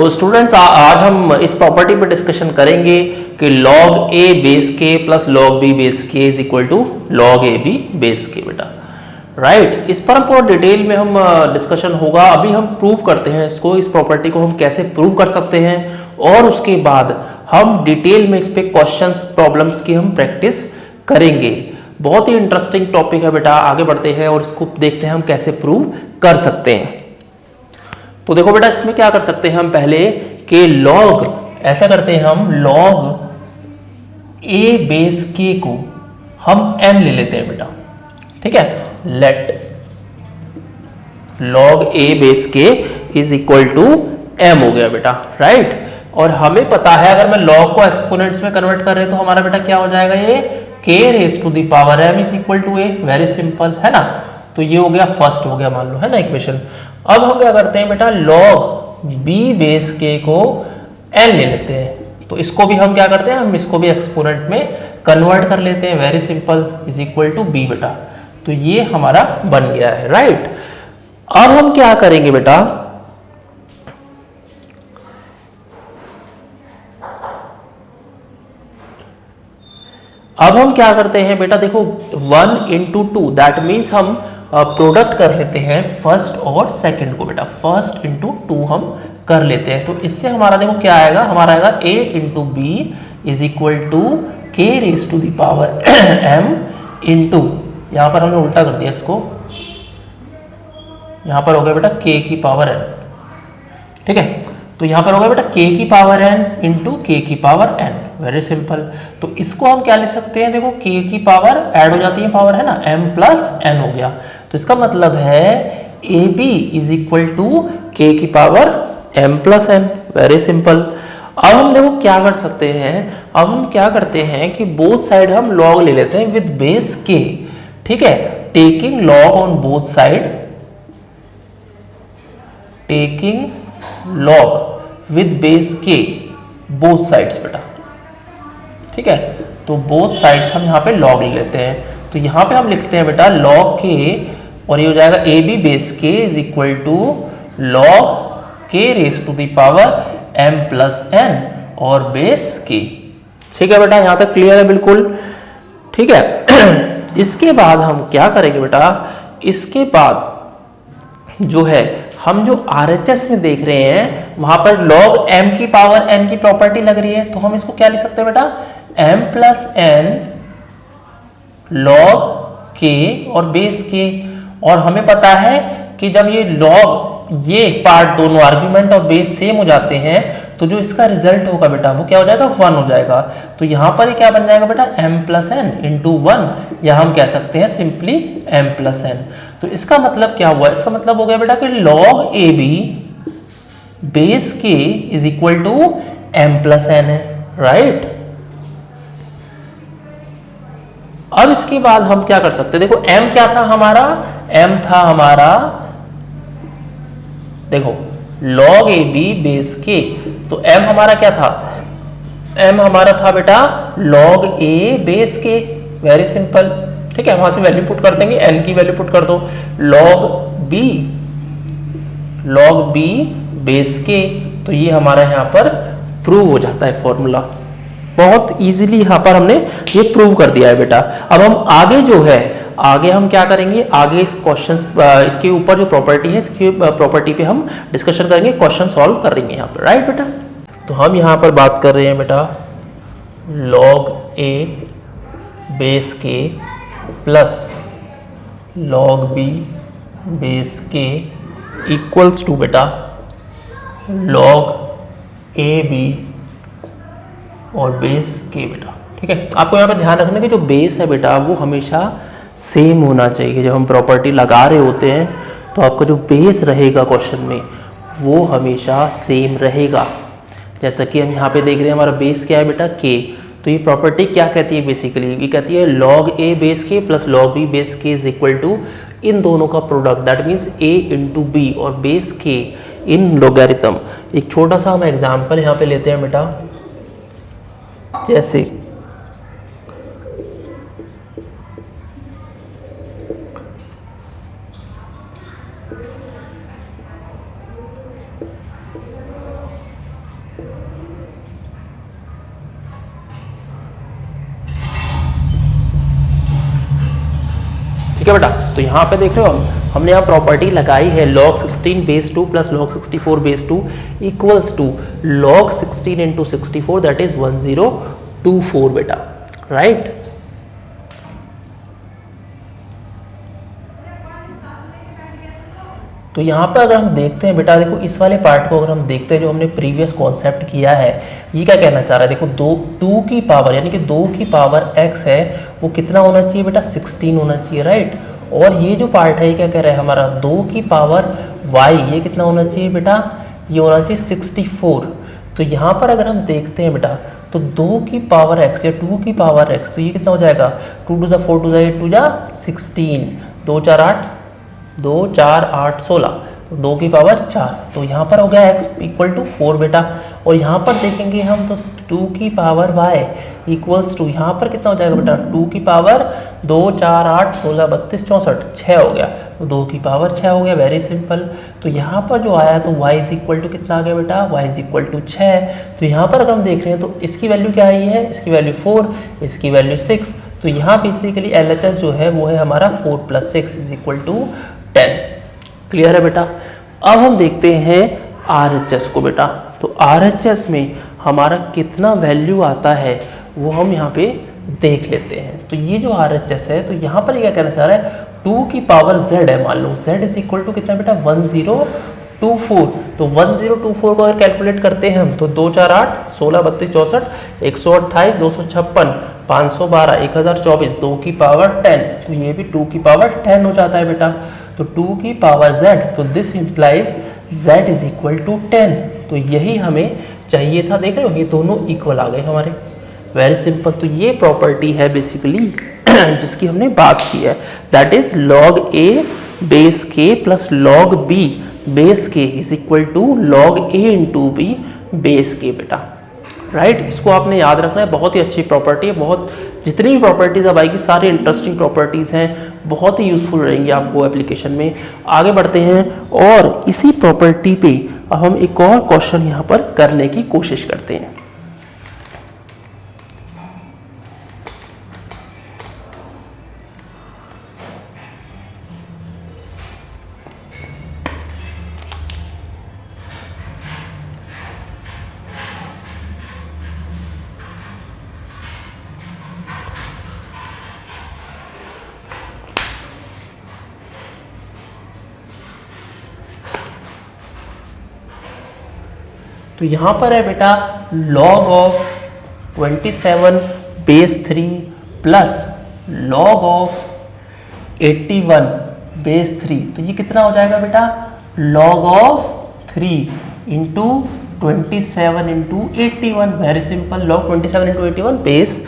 तो स्टूडेंट्स आज हम इस प्रॉपर्टी पर डिस्कशन करेंगे कि log a बेस के प्लस log b बेस के is equal to log a b base के बेटा, राइट। इस पर हम पूरा डिटेल में हम डिस्कशन होगा। अभी हम प्रूव करते हैं इसको, इस प्रॉपर्टी को हम कैसे प्रूव कर सकते हैं, और उसके बाद हम डिटेल में इस पे क्वेश्चंस प्रॉब्लम्स की हम प्रैक्टिस करेंगे। बहुत ही इंटरेस्टिंग टॉपिक है बेटा। आगे बढ़ते हैं और इसको देखते हैं हम कैसे प्रूव कर सकते हैं। तो देखो बेटा, इसमें क्या कर सकते हैं हम पहले कि log, ऐसा करते हैं हम log a बेस k को हम m ले लेते हैं बेटा, ठीक है। Let log a base k is equal to m हो गया बेटा, राइट। और हमें पता है अगर मैं log को एक्सपोनेंट्स में कन्वर्ट कर रहे तो हमारा बेटा क्या हो जाएगा, ये k raise to the power m is equal to a, very simple है ना। तो ये हो गया फर्स्ट, हो गया मान लो, है ना इक्वेशन। अब हम क्या करते हैं बेटा, log b बेस k को n ले लेते हैं। तो इसको भी हम क्या करते हैं, हम इसको भी एक्सपोनेंट में कन्वर्ट कर लेते हैं, very simple, is equal to b बेटा। तो ये हमारा बन गया है, राइट। अब हम क्या करेंगे बेटा, अब हम क्या करते हैं बेटा, देखो 1 into 2 दैट मीन्स हम प्रोडक्ट कर लेते हैं फर्स्ट और सेकंड को बेटा, फर्स्ट इंटू 2 हम कर लेते हैं। तो इससे हमारा देखो क्या आएगा, हमारा आएगा a into B is equal to k raise to the power m into, यहाँ पर हमने उल्टा कर दिया इसको, यहाँ पर हो गया बेटा k की पावर n, ठीक है। तो यहाँ पर होगा बेटा k की पावर n इंटू k की पावर n, वेरी सिंपल। तो इसको हम क्या ले सकते हैं, देखो k की पावर ऐड हो जाती है पावर, है ना, m प्लस n हो गया। तो इसका मतलब है ab is equal to k की power m plus n, very simple. अब हम देखो क्या कर सकते हैं, अब हम क्या करते हैं कि बोथ साइड हम log ले लेते हैं विद बेस k, ठीक है। Taking log on both side, taking log with base k both sides बेटा, ठीक है। तो बोथ साइड्स हम यहाँ पे log ले लेते हैं। तो यहाँ पे हम लिखते हैं बेटा log k, और ये हो जाएगा A B base k is equal to log k raise to the power m plus n और बेस k, ठीक है बेटा। यहाँ तक क्लियर है बिल्कुल, ठीक है। इसके बाद हम क्या करेंगे बेटा, इसके बाद जो है हम जो RHS में देख रहे हैं वहां पर log m की पावर n की प्रॉपर्टी लग रही है। तो हम इसको क्या लिख सकते हैं बेटा, m plus n log k और बेस k। और हमें पता है कि जब ये log, ये पार्ट दोनों आर्ग्यूमेंट और बेस सेम हो जाते हैं तो जो इसका रिजल्ट होगा बेटा वो क्या हो जाएगा, 1 हो जाएगा। तो यहाँ पर ये क्या बन जाएगा बेटा, m प्लस n इंटू 1, या हम कह सकते हैं सिंपली m प्लस n। तो इसका मतलब क्या हुआ, इसका मतलब हो गया बेटा कि log ab base k is equal to m plus n है, राइट। अब इसके बाद हम क्या कर सकते हैं, देखो m क्या था हमारा, m था हमारा, देखो log ab बेस k, तो m हमारा क्या था, m हमारा था बेटा log a base k, very simple, ठीक है। वहां से वैल्यू पुट कर देंगे, n की वैल्यू पुट कर दो, log b बेस k। तो ये हमारा यहाँ पर प्रूव हो जाता है फॉर्मूला, बहुत इजीली यहाँ पर हमने ये प्रूव कर दिया है बेटा। अब हम आगे जो है, आगे हम क्या करेंगे, आगे इस क्वेश्चन, इसके ऊपर जो प्रॉपर्टी है इसकी प्रॉपर्टी पे हम डिस्कशन करेंगे, क्वेश्चन सॉल्व करेंगे यहाँ पर, राइट बेटा। तो हम यहाँ पर बात कर रहे हैं बेटा log a base k plus log b base k equals to बेटा log a b और बेस k बेटा, ठीक है। आपको यहाँ पे ध्यान रखना कि जो बेस है बेटा वो हमेशा सेम होना चाहिए। जब हम प्रॉपर्टी लगा रहे होते हैं तो आपका जो बेस रहेगा क्वेश्चन में वो हमेशा सेम रहेगा। जैसा कि हम यहाँ पे देख रहे हैं हमारा बेस क्या है बेटा, k। तो ये प्रॉपर्टी क्या कहती है बेसिकली, ये कहती है log a base k plus log b base k is equal to इन दोनों का product, that means a into B और बेस k इन लोगैरिथम। एक छोटा सा हम एग्जाम्पल यहाँ पे लेते हैं बेटा, जैसे ठीक है बेटा। तो यहाँ पे देख रहे हो हमने यहाँ प्रॉपर्टी लगाई है log 16 base 2 plus log 64 base 2 equals to log 16 into 64 that is 1024 बेटा, राइट। तो यहाँ पर अगर हम देखते हैं बेटा, देखो इस वाले पार्ट को अगर हम देखते हैं जो हमने प्रीवियस कॉन्सेप्ट किया है, ये क्या कहना चाह रहा है, देखो 2 की पावर यानी कि 2 की पावर x है वो कितना होना चाहिए बेटा, 16 होना चाहिए, राइट। और ये जो पार्ट है ये क्या कह रहा है हमारा 2 की पावर y, ये कितना होना चाहिए बेटा, ये होना चाहिए 64। तो यहाँ पर अगर हम देखते हैं बेटा तो 2 की पावर x या 2 की पावर x, तो ये कितना हो जाएगा 2 to the 4 to the 8 to the 16, 2 4 8 2 4 8 16, तो 2 की पावर 4, तो यहाँ पर हो गया x इक्वल टू 4 बेटा। और यहाँ पर देखेंगे हम तो 2 की पावर y इक्वल्स टू, यहाँ पर कितना हो जाएगा बेटा 2 की पावर 2 4 8 16 32 64 6 हो गया, तो 2 की पावर 6 हो गया, वेरी सिंपल। तो यहाँ पर जो आया तो y इज इक्वल टू कितना आ गया बेटा, y इज इक्वल टू 6। तो यहाँ पर अगर हम देख रहे हैं तो इसकी वैल्यू क्या आई है, इसकी वैल्यू 4, इसकी वैल्यू 6, तो यहाँ बेसिकली LHS जो है वो है हमारा 4 + 6 इज इक्वल टू 10। क्लियर है बेटा। अब हम देखते हैं RHS को बेटा, तो RHS में हमारा कितना वैल्यू आता है वो हम यहाँ पे देख लेते हैं। तो ये जो RHS है तो यहाँ पर ये क्या कहना चाह रहा है, 2 की पावर z है, मान लो z इज इक्वल टू कितना बेटा 1024। तो 1024 को अगर कैलकुलेट करते हैं हम तो 2 4 8 16 32 64 128 256 512 1024, 2 की पावर 10, तो ये भी 2 की पावर 10 हो जाता है बेटा। तो 2 की पावर z, तो this implies z is equal to 10। तो यही हमें चाहिए था, देख रहे हो ये दोनों इक्वल आ गए हमारे, वेरी सिंपल। तो ये प्रॉपर्टी है बेसिकली जिसकी हमने बात की है, that is log a base k plus log b base k is equal to log a into b base k बेटा, राइट। इसको आपने याद रखना है, बहुत ही अच्छी प्रॉपर्टी है, बहुत जितनी भी प्रॉपर्टीज अब आएगी सारी इंटरेस्टिंग प्रॉपर्टीज हैं, बहुत ही यूजफुल रहेंगी आपको एप्लीकेशन में। आगे बढ़ते हैं और इसी प्रॉपर्टी पे अब हम एक और क्वेश्चन यहाँ पर करने की कोशिश करते हैं। तो यहाँ पर है बेटा log of 27 base 3 plus log of 81 base 3, तो ये कितना हो जाएगा बेटा log of 3 into 27 into 81, very simple, log 27 into 81 base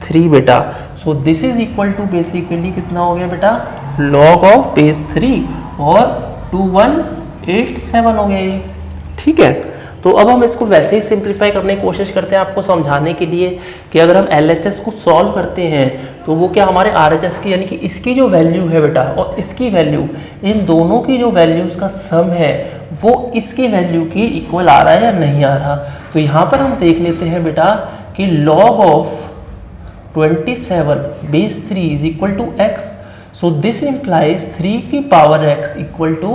3 बेटा। So this is equal to basically कितना हो गया बेटा log ऑफ बेस 3 और 2187 हो गया ये, ठीक है। तो अब हम इसको वैसे ही सिंप्लीफाई करने की कोशिश करते हैं आपको समझाने के लिए कि अगर हम LHS को सॉल्व करते हैं तो वो क्या हमारे RHS की यानी कि इसकी जो वैल्यू है बेटा और इसकी वैल्यू, इन दोनों की जो वैल्यूज का सम है वो इसकी वैल्यू के इक्वल आ रहा है या नहीं आ रहा। तो यहाँ पर हम देख लेते हैं बेटा कि log of 27 base 3 is equal to x, so this implies 3 की पावर x इक्वल टू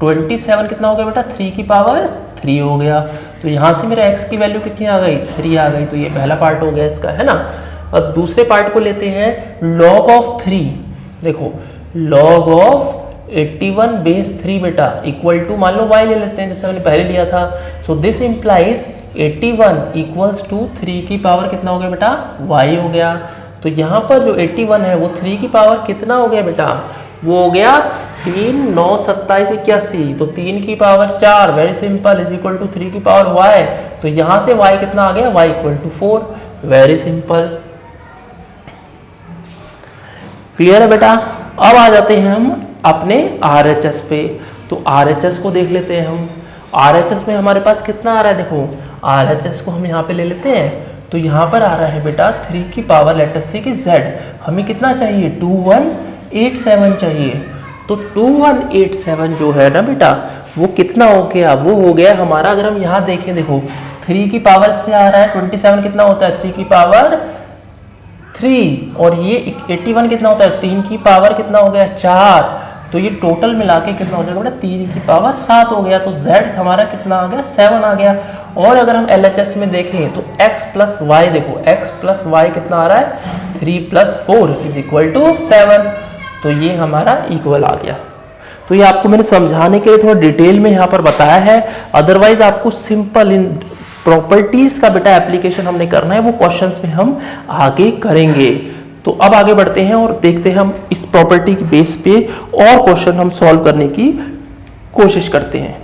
27 कितना हो गया बेटा 3 की पावर 3 हो गया। तो यहाँ से मेरा x की वैल्यू कितनी आ गई 3 आ गई, तो ये पहला पार्ट हो गया इसका, है ना। अब दूसरे पार्ट को लेते हैं log ऑफ 3, देखो log ऑफ 81 बेस 3 बेटा इक्वल टू मान लो y ले लेते हैं जैसे हमने पहले लिया था। So this implies 81 equals to 3 की पावर कितना हो गया बेटा y हो गया। तो यहाँ पर जो 81 है वो 3 की पावर कितना हो गया बेटा, वो हो गया 3 9 27 81, तो 3 की power 4, very simple, is equal to 3 की पावर y। तो यहाँ से y कितना आ गया y equal to 4, very simple, clear है बेटा। अब आ जाते हैं हम अपने RHS पे, तो RHS को देख लेते हैं हम। RHS में हमारे पास कितना आ रहा है, देखो RHS को हम यहाँ पे ले लेते हैं, तो यहाँ पर आ रहा है बेटा 3 की पावर लेट अस से कि z हमें कितना चाहिए 2187 चाहिए। तो 2187 जो है ना बेटा वो कितना हो गया, वो हो गया हमारा, अगर हम यहाँ देखें देखो 3 की पावर से आ रहा है 27 कितना होता है 3 की पावर 3 और ये 81 कितना होता है, 3 की पावर कितना हो गया 4, तो ये टोटल मिला के कितना हो जाएगा बेटा 3 की पावर 7 हो गया, तो z हमारा कितना आ गया 7 आ गया। और अगर हम LHS में देखें तो x प्लस वाई, देखो x प्लस वाई कितना आ रहा है 3 प्लस 4 इज इक्वल टू 7, तो ये हमारा इक्वल आ गया। तो ये आपको मैंने समझाने के लिए थोड़ा डिटेल में यहाँ पर बताया है, अदरवाइज आपको सिंपल इन प्रॉपर्टीज का बेटा एप्लीकेशन हमने करना है, वो क्वेश्चंस में हम आगे करेंगे। तो अब आगे बढ़ते हैं और देखते हैं हम इस प्रॉपर्टी की बेस पे और क्वेश्चन हम सॉल्व करने की कोशिश करते हैं।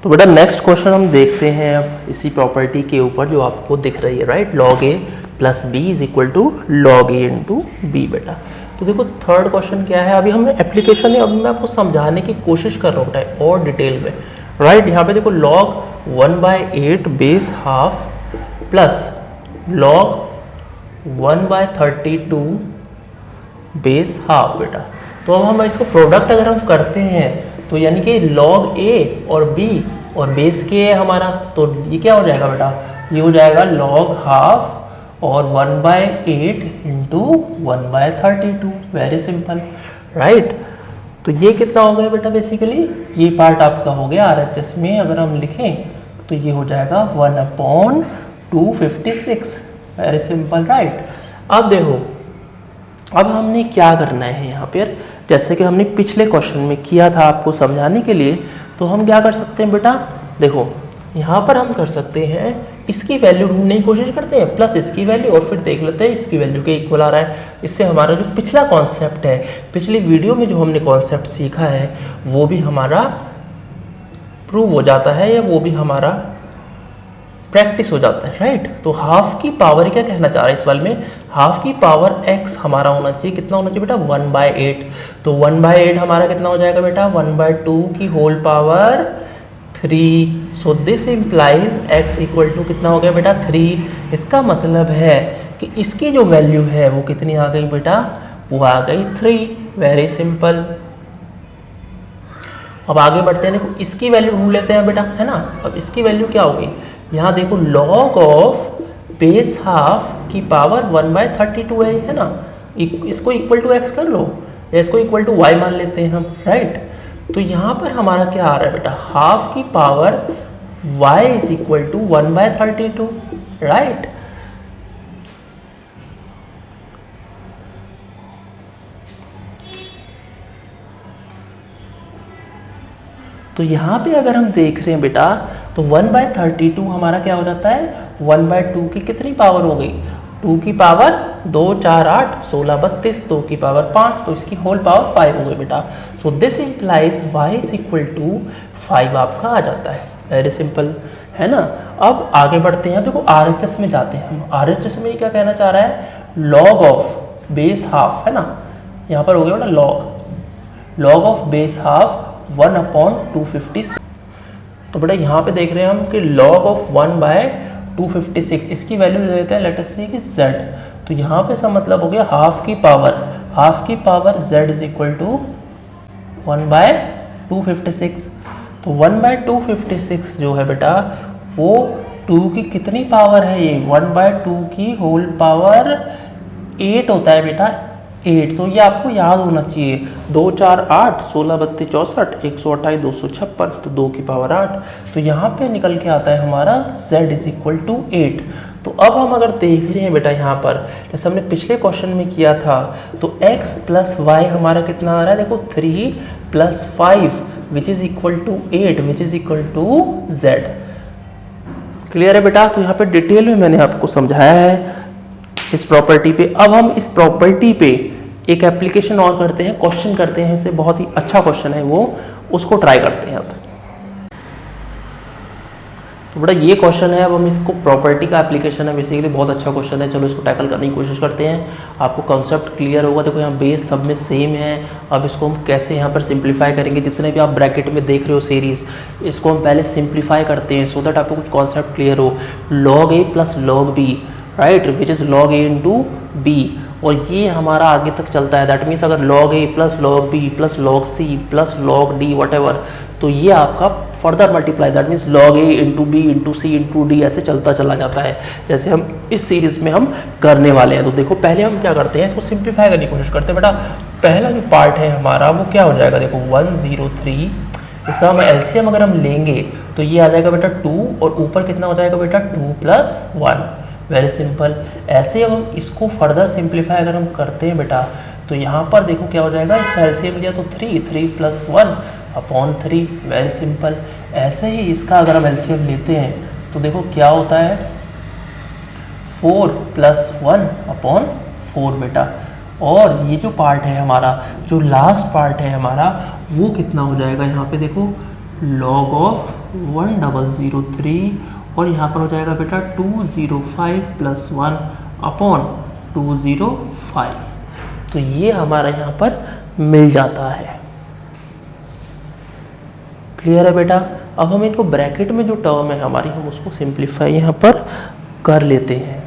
तो बेटा नेक्स्ट क्वेश्चन हम देखते हैं अब इसी प्रॉपर्टी के ऊपर जो आपको दिख रही है, right, log a plus B is equal to log a into B बेटा। तो देखो थर्ड क्वेश्चन क्या है, अभी हमने एप्लीकेशन है, अभी मैं आपको समझाने की कोशिश कर रहा हूँ बेटा और डिटेल में, राइट। यहाँ पे देखो log 1/8 base half plus log 1/32 base half बेटा। तो अब हम इसको प्रोडक्ट अगर हम करते हैं तो यानी कि log a और b और बेस के है हमारा, तो ये क्या हो जाएगा बेटा, ये हो जाएगा log हाफ और 1/8 इंटू 1/32, वेरी सिंपल, राइट। तो ये कितना हो गया बेटा, बेसिकली ये पार्ट आपका हो गया RHS में अगर हम लिखें तो ये हो जाएगा 1/256, वेरी सिंपल, राइट। अब देखो अब हमने क्या करना है यहाँ पर, जैसे कि हमने पिछले क्वेश्चन में किया था आपको समझाने के लिए, तो हम क्या कर सकते हैं बेटा, देखो यहाँ पर हम कर सकते हैं इसकी वैल्यू ढूंढने की कोशिश करते हैं प्लस इसकी वैल्यू, और फिर देख लेते हैं इसकी वैल्यू के इक्वल आ रहा है। इससे हमारा जो पिछला कॉन्सेप्ट है, पिछली वीडियो में जो हमने कॉन्सेप्ट सीखा है वो भी हमारा प्रूव हो जाता है, या वो भी हमारा प्रैक्टिस हो जाता है, राइट। तो हाफ की पावर क्या कहना चाह रहा है इस वाले में, हाफ की पावर x हमारा होना चाहिए, कितना होना चाहिए बेटा 1/8, तो 1/8 हमारा कितना हो जाएगा बेटा 1/2 की whole power 3, so this implies x equal to कितना हो गया बेटा 3। इसका मतलब है कि इसकी जो वैल्यू है वो कितनी आ गई बेटा, वो आ गई 3, वेरी सिंपल। अब आगे बढ़ते हैं, देखो इसकी वैल्यू ढूंढ लेते हैं बेटा, है ना। अब इसकी वैल्यू क्या होगी, यहाँ देखो log ऑफ बेस हाफ की पावर 1/32 है ना, इसको इक्वल टू x कर लो या इसको इक्वल टू y मान लेते हैं हम, राइट। तो यहाँ पर हमारा क्या आ रहा है बेटा, हाफ की power y is equal to 1/32, right. तो यहाँ पे अगर हम देख रहे हैं बेटा, तो 1/32 हमारा क्या हो जाता है 1/2 की कितनी पावर हो गई, 2 की पावर 2 4 8 16 32, 2 की पावर 5, तो इसकी होल पावर 5 हो गई बेटा। So this implies y is equal to 5 आपका आ जाता है, वेरी सिंपल, है ना। अब आगे बढ़ते हैं, देखो RHS में जाते हैं हम। RHS में क्या कहना चाह रहा है, log ऑफ बेस हाफ, है ना, यहाँ पर हो गया बेटा log ऑफ बेस हाफ 1/256। तो बेटा यहाँ पे देख रहे हैं हम कि log ऑफ 1/256, इसकी वैल्यू ले लेते हैं, लेट अस से कि z। तो यहाँ पे सब मतलब हो गया हाफ की power z is equal to 1/256। तो 1/256 जो है बेटा वो 2 की कितनी पावर है, ये 1/2 की होल पावर 8 होता है बेटा, 8। तो ये आपको याद होना चाहिए, 2 4 8 16 32 64 128 256, तो 2 की पावर 8। तो यहाँ पे निकल के आता है हमारा z इज इक्वल टू 8। तो अब हम अगर देख रहे हैं बेटा यहाँ पर, जैसे हमने पिछले क्वेश्चन में किया था, तो x प्लस वाई हमारा कितना आ रहा है, देखो 3 plus 5 which is equal to 8 which is equal to z। Clear है बेटा। तो यहाँ पे डिटेल में मैंने आपको समझाया है इस प्रॉपर्टी पे। अब हम इस प्रॉपर्टी पे एक एप्लीकेशन और करते हैं, क्वेश्चन करते हैं, इससे बहुत ही अच्छा क्वेश्चन है वो, उसको ट्राई करते हैं अब। तो बेटा ये क्वेश्चन है, अब हम इसको प्रॉपर्टी का एप्लीकेशन है, बेसिकली बहुत अच्छा क्वेश्चन है, चलो इसको टैकल करने की कोशिश करते हैं, आपको कॉन्सेप्ट क्लियर होगा। देखो यहाँ बेस सब में सेम है, अब इसको हम कैसे यहाँ पर सिंप्लीफाई करेंगे, जितने भी आप ब्रैकेट में देख रहे हो सीरीज, इसको हम पहले सिंप्लीफाई करते हैं सो दैट आपको कुछ कॉन्सेप्ट क्लियर हो। log a plus log b, right, which is log a into B, और ये हमारा आगे तक चलता है, दैट मीन्स अगर log a plus log b plus log c plus log d whatever, तो ये आपका further multiply, that means log a into B into C into D ऐसे चलता चला जाता है, जैसे हम इस सीरीज में हम करने वाले हैं। तो देखो पहले हम क्या करते हैं, इसको सिंप्लीफाई करने की कोशिश करते हैं बेटा। पहला जो पार्ट है हमारा वो क्या हो जाएगा, देखो 103, इसका हम एलसीएम अगर हम लेंगे तो ये आ जाएगा बेटा 2 और ऊपर कितना हो जाएगा बेटा 2 + 1। Very simple. ऐसे ही हम इसको फर्दर सिंप्लीफाई अगर हम करते हैं बेटा तो यहाँ पर देखो क्या हो जाएगा, इसका एलसीएम लिया तो 3 + 1/3। Very simple. ऐसे ही इसका अगर हम एलसीएम लेते हैं तो देखो क्या होता है 4 + 1/4 बेटा। और ये जो पार्ट है हमारा, जो लास्ट पार्ट है हमारा, वो कितना हो जाएगा, यहाँ पे देखो log of 1003 और यहाँ पर हो जाएगा बेटा 205 + 1/205। तो ये हमारा यहाँ पर मिल जाता है। क्लियर है बेटा। अब हम इनको ब्रैकेट में जो टर्म है हमारी, हम उसको सिंप्लीफाई यहाँ पर कर लेते हैं।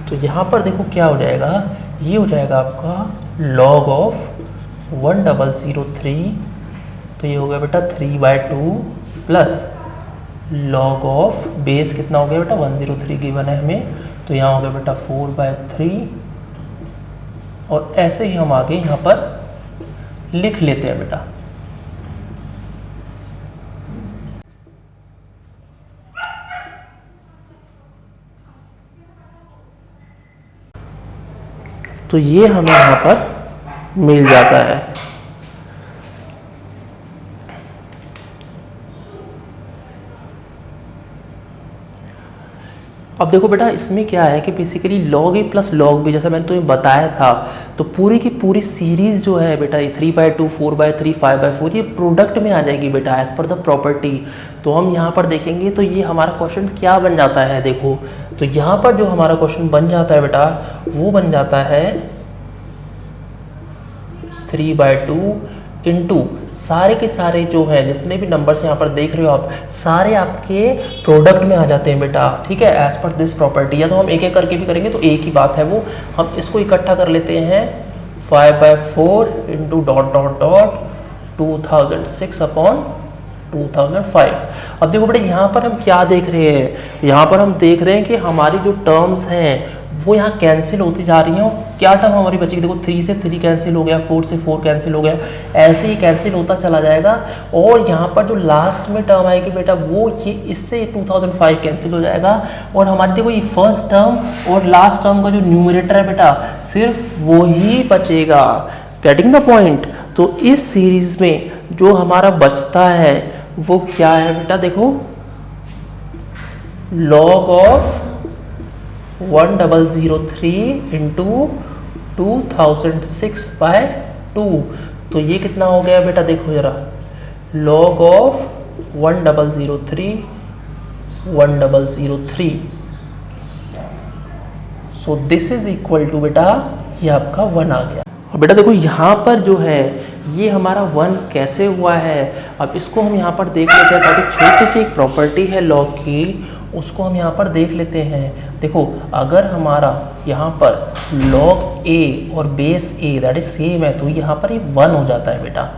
तो यहाँ पर देखो क्या हो जाएगा, ये हो जाएगा आपका log of 1003, तो ये हो गया बेटा 3/2 प्लस log of बेस कितना हो गया बेटा 103 गिवन है हमें, तो यहाँ हो गया बेटा 4/3। और ऐसे ही हम आगे यहाँ पर लिख लेते हैं बेटा। तो ये हमें यहाँ पर मिल जाता है। अब देखो बेटा इसमें क्या है कि basically log a + log b, जैसा मैंने तुम्हें बताया था, तो पूरी की पूरी सीरीज जो है बेटा ये 3/2, 4/3, 5/4 ये प्रोडक्ट में आ जाएगी बेटा एज पर द प्रॉपर्टी। तो हम यहाँ पर देखेंगे तो ये हमारा क्वेश्चन क्या बन जाता है, देखो तो यहाँ पर जो हमारा क्वेश्चन बन जाता है बेटा वो बन जाता है 3/2 इंटू सारे के सारे जो है जितने भी नंबर्स यहाँ पर देख रहे हो आप, सारे आपके प्रोडक्ट में आ जाते हैं बेटा, ठीक है, एज पर दिस प्रॉपर्टी। या तो हम एक एक करके भी करेंगे तो एक ही बात है वो, हम इसको इकट्ठा कर लेते हैं 5/4 इंटू ... 2006/2005। अब देखो बेटा यहाँ पर हम क्या देख रहे हैं, यहाँ पर हम देख रहे हैं कि हमारी जो टर्म्स हैं वो यहाँ कैंसिल होती जा रही हैं। क्या टर्म हमारी बचेगी, देखो 3 से 3 कैंसिल हो गया, 4 से 4 कैंसिल हो गया, ऐसे ही कैंसिल होता चला जाएगा। और यहाँ पर जो लास्ट में टर्म आएगी बेटा वो ये इससे 2005 कैंसिल हो जाएगा। और हमारी देखो ये फर्स्ट टर्म और लास्ट टर्म का जो न्यूमरेटर है बेटा सिर्फ वो ही बचेगा। Getting the point. तो इस सीरीज में जो हमारा बचता है वो क्या है बेटा, देखो log of 1003 इंटू 2006/2। तो ये कितना हो गया बेटा, देखो जरा log of 1003 so this is equal to बेटा ये आपका 1 आ गया। और बेटा देखो यहाँ पर जो है ये हमारा 1 कैसे हुआ है, अब इसको हम यहाँ पर देख लेते हैं ताकि छोटी सी एक प्रॉपर्टी है log की उसको हम यहाँ पर देख लेते हैं। देखो अगर हमारा यहाँ पर log a और base a that is same है तो यहाँ पर ये 1 हो जाता है बेटा,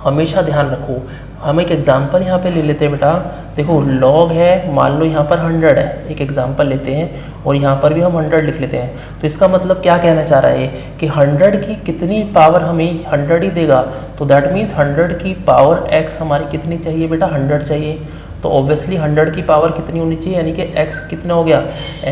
हमेशा ध्यान रखो। हम एक एग्जांपल यहाँ पे ले लेते हैं बेटा, देखो log है, मान लो यहाँ पर 100 है, एक एग्जांपल लेते हैं और यहाँ पर भी हम 100 लिख लेते हैं। तो इसका मतलब क्या कहना चाह रहा है कि 100 की कितनी पावर हमें 100 ही देगा, तो दैट मीन्स 100 की पावर x हमारी कितनी चाहिए बेटा, 100 चाहिए। तो ऑब्वियसली 100 की पावर कितनी होनी चाहिए, यानी कि x कितना हो गया,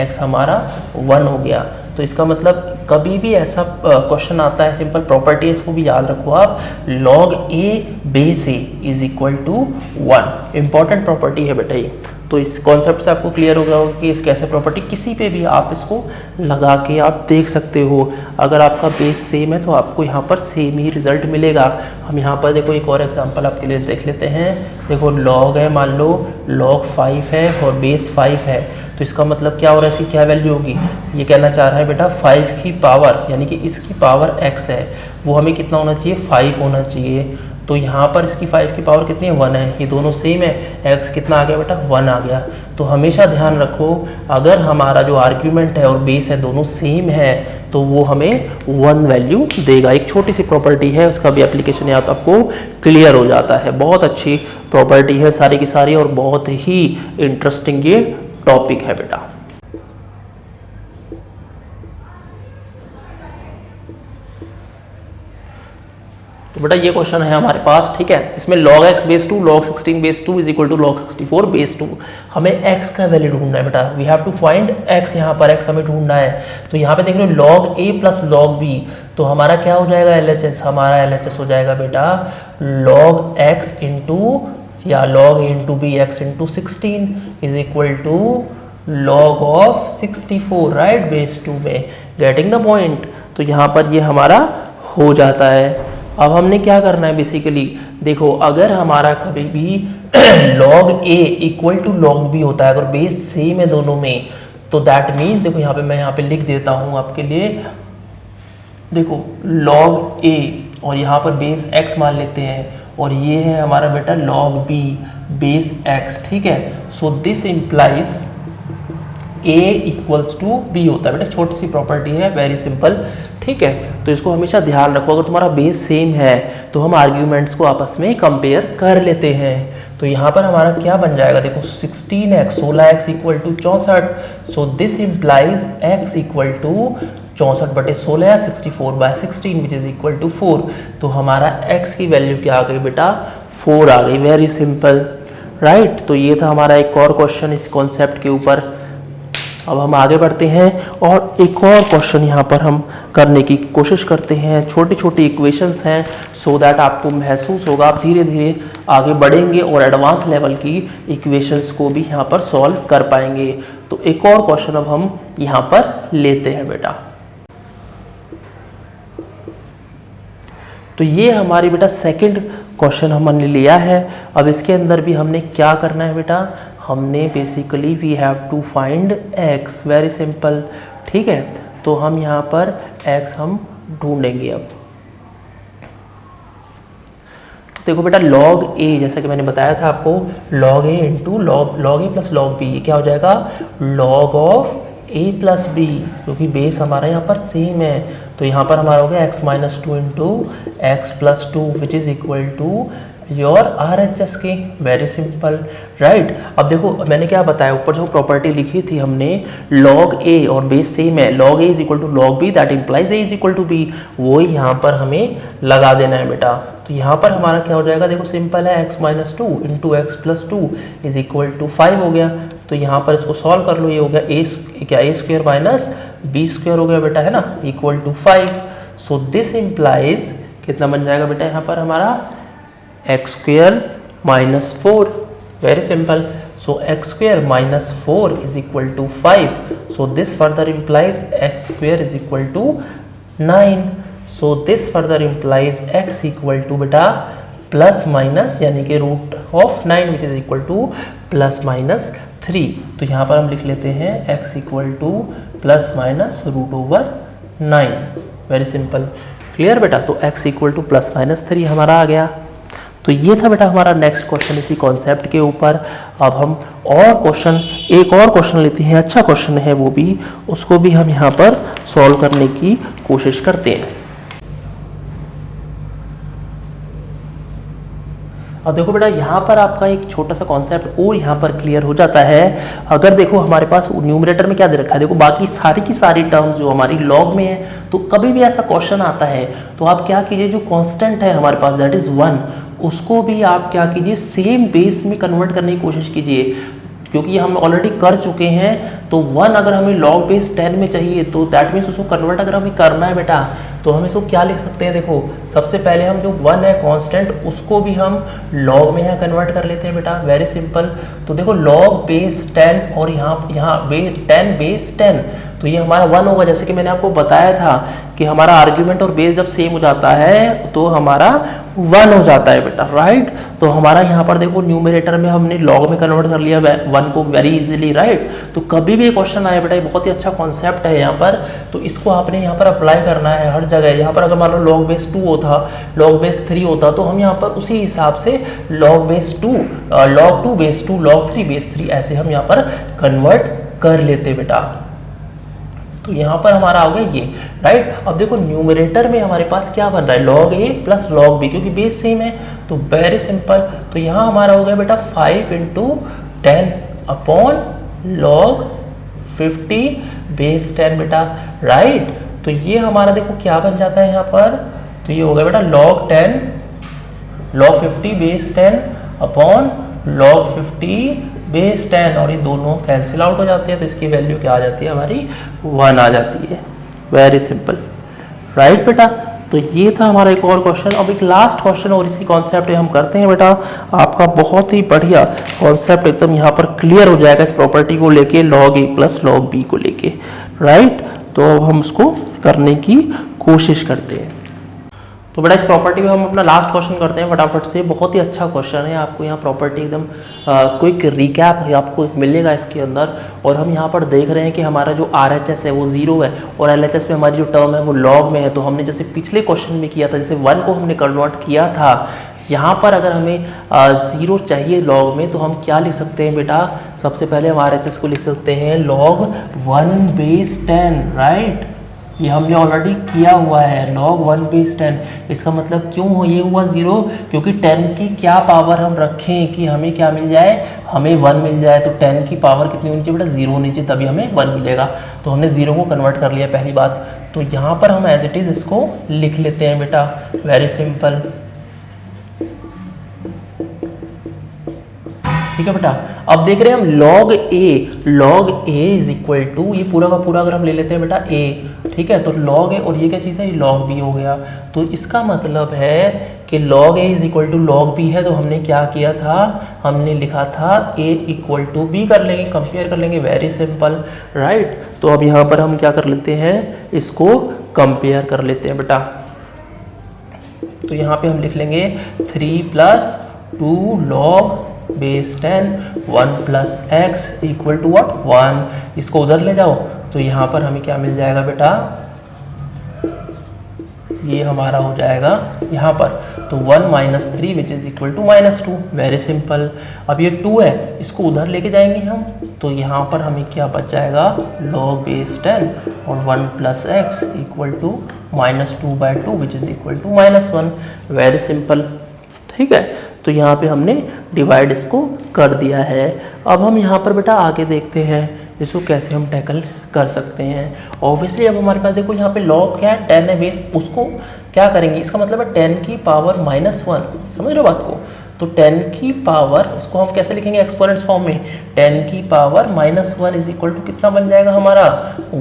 x हमारा 1 हो गया। तो इसका मतलब कभी भी ऐसा क्वेश्चन आता है, सिंपल प्रॉपर्टी है, इसको भी याद रखो आप, log a base a is equal to 1। Important property है बेटा ये। तो इस कॉन्सेप्ट से आपको क्लियर हो गया होगा कि इस कैसे प्रॉपर्टी किसी पे भी आप इसको लगा के आप देख सकते हो। अगर आपका बेस सेम है तो आपको यहाँ पर सेम ही रिजल्ट मिलेगा। हम यहाँ पर देखो एक और एग्जांपल आपके लिए देख लेते हैं। देखो log है, मान लो log 5 है और बेस 5 है, तो इसका मतलब क्या हो रहा है, इसकी क्या वैल्यू होगी, ये कहना चाह रहा है बेटा 5 की पावर यानी कि इसकी पावर x है वो हमें कितना होना चाहिए, 5 होना चाहिए। तो यहाँ पर इसकी 5 की पावर कितनी है 1 है, ये दोनों सेम है, x कितना आ गया बेटा 1 आ गया। तो हमेशा ध्यान रखो अगर हमारा जो आर्ग्यूमेंट है और बेस है दोनों सेम है तो वो हमें 1 वैल्यू देगा। एक छोटी सी प्रॉपर्टी है, उसका भी एप्लीकेशन या तो आपको क्लियर हो जाता है। बहुत अच्छी प्रॉपर्टी है सारी की सारी और बहुत ही इंटरेस्टिंग ये टॉपिक है बेटा। तो बेटा ये क्वेश्चन है हमारे पास, ठीक है। इसमें log x base 2 log 16 base 2 is equal to log 64 base 2। हमें x का वैल्यू ढूंढना है बेटा, we have to find x, यहाँ पर x हमें ढूंढना है। तो यहाँ पे देख रहे हो log a plus log b, तो हमारा क्या हो जाएगा LHS, हमारा LHS हो जाएगा बेटा log x इंटू या log a into b x into 16 is equal to log of 64 right base 2 में, गेटिंग द पॉइंट। तो यहाँ पर ये हमारा हो जाता है। अब हमने क्या करना है बेसिकली, देखो अगर हमारा कभी भी log a equal to log b होता है, अगर बेस सेम है दोनों में, तो दैट मीन्स देखो यहाँ पे मैं यहाँ पे लिख देता हूँ आपके लिए, देखो log a और यहाँ पर बेस x मान लेते हैं और ये है हमारा बेटा log b बेस x, ठीक है। So this implies a equals to b होता है बेटा, छोटी सी प्रॉपर्टी है, वेरी सिंपल, ठीक है। तो इसको हमेशा ध्यान रखो, अगर तुम्हारा बेस सेम है तो हम आर्ग्यूमेंट्स को आपस में कंपेयर कर लेते हैं। तो यहाँ पर हमारा क्या बन जाएगा, देखो 16x 16x equal to 64, so this implies x equal to 64 बटे 16 64/16 विच इज इक्वल टू 4। तो हमारा x की वैल्यू क्या आ गई बेटा 4 आ गई, वेरी सिंपल राइट। तो ये था हमारा एक और क्वेश्चन इस कॉन्सेप्ट के ऊपर। अब हम आगे बढ़ते हैं और एक और क्वेश्चन यहाँ पर हम करने की कोशिश करते हैं। छोटी छोटी इक्वेशंस हैं, सो दैट आपको महसूस होगा आप धीरे धीरे आगे बढ़ेंगे और एडवांस लेवल की इक्वेशंस को भी यहाँ पर सॉल्व कर पाएंगे। तो एक और क्वेश्चन अब हम यहाँ पर लेते हैं बेटा। तो ये हमारी बेटा सेकंड क्वेश्चन हमने लिया है। अब इसके अंदर भी हमने क्या करना है बेटा, हमने basically we have to find x, very simple, ठीक है। तो हम यहाँ पर x हम ढूंढेंगे। अब देखो बेटा log a, जैसा कि मैंने बताया था आपको, log a into log a plus log b, ये क्या हो जाएगा log of a plus b, क्योंकि बेस हमारा यहाँ पर सेम है। तो यहाँ पर हमारा हो गया x minus 2 into x plus 2 which is equal to your RHS के, वेरी सिंपल राइट। अब देखो मैंने क्या बताया, ऊपर जो प्रॉपर्टी लिखी थी हमने log a और बेस सेम है, log a is equal to log b that implies a is equal to b, वो ही यहाँ पर हमें लगा देना है बेटा। तो यहाँ पर हमारा क्या हो जाएगा, देखो सिंपल है, x minus 2 into x plus 2 is equal to 5 हो गया। तो यहाँ पर इसको सॉल्व कर लो, ये हो गया a square minus b square हो गया बेटा, है ना, equal to 5। So this implies कितना बन जाएगा बेटा यहाँ पर हमारा x square minus 4, very simple. So x square minus 4 is equal to 5. So this further implies x square is equal to 9. So this further implies x equal to बेटा plus minus यानी कि root of 9 which is equal to plus minus 3। तो यहाँ पर हम लिख लेते हैं x equal to plus minus root over 9, very simple, clear बेटा। तो x equal to plus minus 3 हमारा आ गया। तो ये था बेटा हमारा नेक्स्ट क्वेश्चन इसी कॉन्सेप्ट के ऊपर। अब हम एक और क्वेश्चन लेते हैं, अच्छा क्वेश्चन है वो भी, उसको भी हम यहाँ पर सॉल्व करने की कोशिश करते हैं। अब देखो बेटा यहाँ पर आपका एक छोटा सा कॉन्सेप्ट और यहाँ पर क्लियर हो जाता है। अगर देखो हमारे पास न्यूमरेटर में क्या दे रखा है, देखो बाकी सारी की सारी टर्म्स जो हमारी लॉग में है, तो कभी भी ऐसा क्वेश्चन आता है तो आप क्या कीजिए, जो कांस्टेंट है हमारे पास दैट इज 1, उसको भी आप क्या कीजिए सेम बेस में कन्वर्ट करने की कोशिश कीजिए, क्योंकि हम ऑलरेडी कर चुके हैं। तो 1 अगर हमें log बेस 10 में चाहिए तो दैट मीन्स उसको कन्वर्ट अगर हमें करना है बेटा, तो हम इसको क्या लिख सकते हैं, देखो सबसे पहले हम जो 1 है कांस्टेंट उसको भी हम log में यहाँ कन्वर्ट कर लेते हैं बेटा, वेरी सिंपल। तो देखो log बेस 10 और यहाँ 10 बेस 10, तो ये हमारा 1 होगा। जैसे कि मैंने आपको बताया था कि हमारा आर्ग्यूमेंट और बेस जब सेम हो जाता है तो हमारा 1 हो जाता है बेटा, राइट। तो हमारा यहाँ पर देखो न्यूमरेटर में हमने लॉग में कन्वर्ट कर लिया 1 को वेरी इजीली, राइट। तो कभी भी क्वेश्चन आए बेटा, ये बहुत ही अच्छा कॉन्सेप्ट है यहाँ पर, तो इसको आपने यहाँ पर अप्लाई करना है हर जगह। यहाँ पर अगर मान लो लॉग बेस 2 होता, लॉग बेस 3 होता, तो हम यहाँ पर उसी हिसाब से log base 2, log 2 base 2, log 3 base 3 ऐसे हम यहाँ पर कन्वर्ट कर लेते बेटा। तो यहाँ पर हमारा हो गया ये, राइट। अब देखो न्यूमरेटर में हमारे पास क्या बन रहा है, log a plus log b, क्योंकि बेस सेम है तो वेरी सिंपल। तो यहाँ हमारा हो गया बेटा 5 × 10 अपॉन log 50 बेस 10 बेटा, राइट। तो ये हमारा देखो क्या बन जाता है यहाँ पर, तो ये हो गया बेटा log 50 base 10 upon log 50 base 10, और ये दोनों कैंसिल आउट हो जाते हैं, तो इसकी वैल्यू क्या आ जाती है हमारी 1 आ जाती है। वेरी सिंपल, राइट बेटा। तो ये था हमारा एक और क्वेश्चन। अब एक लास्ट क्वेश्चन और इसी कॉन्सेप्ट पे हम करते हैं बेटा। आपका बहुत ही बढ़िया कॉन्सेप्ट एकदम यहाँ पर क्लियर हो जाएगा इस प्रॉपर्टी को लेके, log a plus log b को लेके, राइट। तो अब हम उसको करने की कोशिश करते हैं। तो बेटा इस प्रॉपर्टी में हम अपना लास्ट क्वेश्चन करते हैं फटाफट से। बहुत ही अच्छा क्वेश्चन है, आपको यहाँ प्रॉपर्टी एकदम क्विक रिकैप आपको मिलेगा इसके अंदर। और हम यहाँ पर देख रहे हैं कि हमारा जो RHS है वो 0 है और LHS में हमारी जो टर्म है वो लॉग में है। तो हमने जैसे पिछले क्वेश्चन में किया था, जैसे 1 को हमने कन्वर्ट किया था, यहाँ पर अगर हमें 0 चाहिए लॉग में, तो हम क्या लिख सकते हैं बेटा, सबसे पहले हम RHS को लिख सकते हैं log 1 बेस 10, राइट। ये हमने ऑलरेडी किया हुआ है log 1 बेस 10। इसका मतलब क्यों हो ये हुआ 0, क्योंकि 10 की क्या पावर हम रखें कि हमें क्या मिल जाए, हमें 1 मिल जाए। तो 10 की पावर कितनी होनी चाहिए बेटा, 0 होनी चाहिए, तभी हमें 1 मिलेगा। तो हमने 0 को कन्वर्ट कर लिया पहली बात। तो यहाँ पर हम एज इट इज़ इसको लिख लेते हैं बेटा, वेरी सिंपल, ठीक है बेटा। अब देख रहे हैं हम log a is equal to, ये पूरा का पूरा अगर हम ले लेते हैं बेटा a, ठीक है। तो log a और ये क्या चीज़ है, ये log b हो गया। तो इसका मतलब है कि log a is equal to log b है। तो हमने क्या किया था, हमने लिखा था a इक्वल टू b कर लेंगे, कंपेयर कर लेंगे, वेरी सिंपल, राइट। तो अब यहाँ पर हम क्या कर लेते हैं, इसको कंपेयर कर लेते हैं बेटा। तो यहाँ पे हम लिख लेंगे 3 + 2 log base 10 1 + x equal to what 1। इसको उधर ले जाओ तो यहाँ पर हमें क्या मिल जाएगा बेटा, ये हमारा हो जाएगा यहाँ पर, तो 1 - 3 which is equal to -2, very simple. अब ये 2 है, इसको उधर लेके जाएंगे हम, तो यहाँ पर हमें क्या बच जाएगा, log बेस 10 और 1 + x equal to -2/2 which is equal to -1, very simple, ठीक है। तो यहाँ पे हमने डिवाइड इसको कर दिया है। अब हम यहाँ पर बेटा आगे देखते हैं इसको कैसे हम टैकल कर सकते हैं। ऑब्वियसली अब हमारे पास देखो यहाँ पे log क्या है, 10 है बेस, उसको क्या करेंगे, इसका मतलब है 10 की पावर -1, समझ रहे हो बात को। तो 10 की पावर, इसको हम कैसे लिखेंगे एक्सपोनेंट्स फॉर्म में, 10 की पावर -1 इज इक्वल टू कितना बन जाएगा हमारा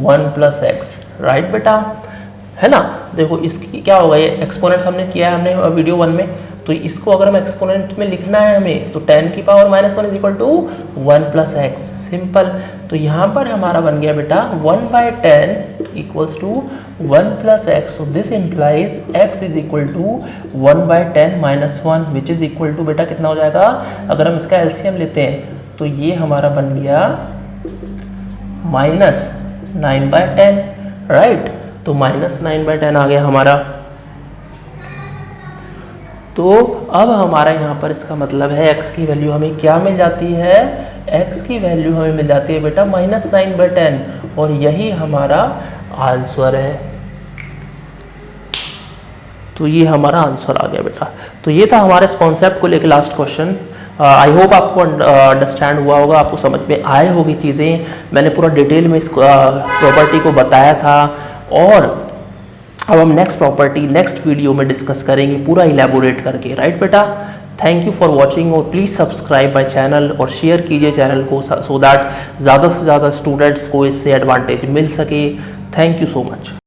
1 + x, राइट बेटा, है ना। देखो इसकी क्या होगा, ये एक्सपोनेंट्स हमने किया है हमने वीडियो 1 में, तो इसको अगर हम एक्सपोनेंट में लिखना है हमें, तो 10 की power -1 is equal to 1 + x, simple. तो यहाँ पर हमारा बन गया बेटा 1/10 equals to 1 + x, so this implies x is equal to 1/10 - 1 which is equal to बेटा कितना हो जाएगा, अगर हम इसका एलसीएम लेते हैं तो ये हमारा बन गया -9/10, राइट। तो -9/10 आ गया हमारा। तो अब हमारा यहाँ पर इसका मतलब है x की वैल्यू हमें क्या मिल जाती है, x की वैल्यू हमें मिल जाती है बेटा -9/10, और यही हमारा आंसर है। तो ये हमारा आंसर आ गया बेटा। तो ये था हमारे इस कॉन्सेप्ट को लेकर लास्ट क्वेश्चन। आई होप आपको अंडरस्टैंड हुआ होगा, आपको समझ में आए होगी चीज़ें। मैंने पूरा डिटेल में इस प्रॉपर्टी को बताया था, और अब हम नेक्स्ट प्रॉपर्टी नेक्स्ट वीडियो में डिस्कस करेंगे पूरा इलेबोरेट करके, राइट बेटा। थैंक यू फॉर वॉचिंग, और प्लीज़ सब्सक्राइब माय चैनल और शेयर कीजिए चैनल को, सो दैट ज़्यादा से ज़्यादा स्टूडेंट्स को इससे एडवांटेज मिल सके। Thank you so much.